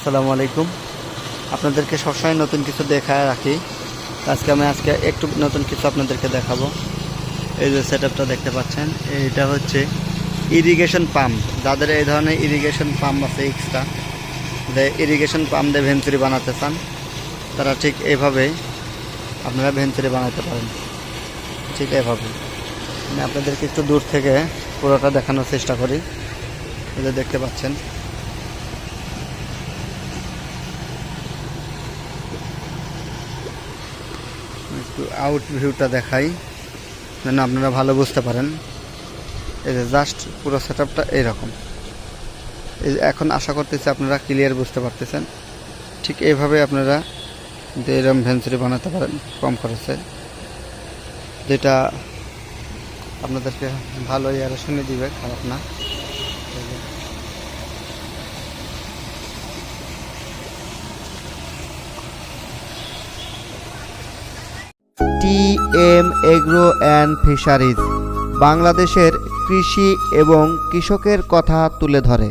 আসসালামু আলাইকুম। আপনাদেরকে সবসময় নতুন কিছু দেখায় রাখি। আজকে একটু নতুন কিছু আপনাদেরকে দেখাবো। এই যে সেটআপটা দেখতে পাচ্ছেন, এইটা হচ্ছে ইরিগেশন পাম্প। যাদের এই ধরনের ইরিগেশন পাম্প আছে এক্সট্রা, যে ইরিগেশন পাম্প দিয়ে ভেঞ্চুরি বানাতে চান, তারা ঠিক এইভাবে আপনারা ভেঞ্চুরি বানাতে পারেন। ঠিক এইভাবে আমি আপনাদেরকে একটু দূর থেকে পুরোটা দেখানোর চেষ্টা করি। এই যে দেখতে পাচ্ছেন, একটু আউট ভিউটা দেখাই যেন আপনারা ভালো বুঝতে পারেন। এই যে জাস্ট পুরো সেটআপটা এইরকম। এই এখন আশা করতেছি আপনারা ক্লিয়ার বুঝতে পারতেছেন। ঠিক এইভাবে আপনারা এরকম ভেঞ্চুরি বানাতে পারেন কম খরচে, যেটা আপনাদেরকে ভালো ইয়ারে শুনে দিবে, খারাপ না। টিএম এগ্রো অ্যান্ড ফিশারিজ বাংলাদেশের কৃষি এবং কৃষকের কথা তুলে ধরে।